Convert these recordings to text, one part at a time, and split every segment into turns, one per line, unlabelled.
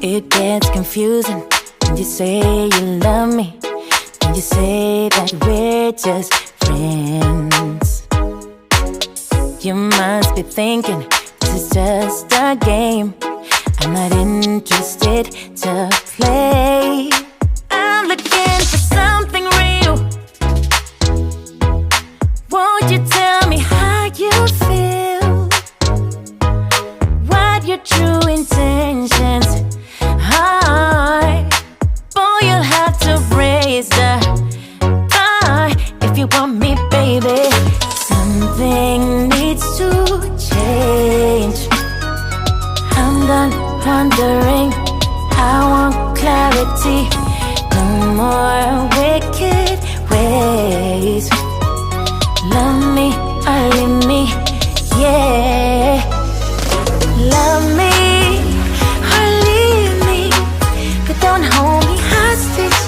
It gets confusing when you say you love me, when you say that we're just friends. You must be thinking this is just a game. I'm not interested to play. I'm looking for something real. Won't you tell me how you feel? What your true intentions are? Boy, you'll have to raise the bar if you want me, baby. Something needs to change. I'm done wondering, I want clarity. No more wicked ways. Love me or leave me, yeah. Love me or leave me, but don't hold me hostage,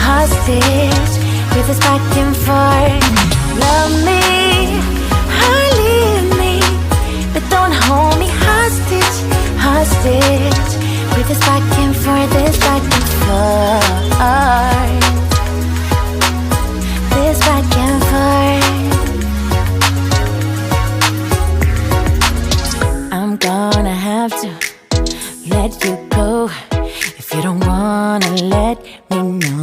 hostage with this back and forth. Love me or leave me, but don't hold me hostage, hostage with this back and forth, this back and forth, this back and forth. I'm gonna have to let you go if you don't wanna let me know.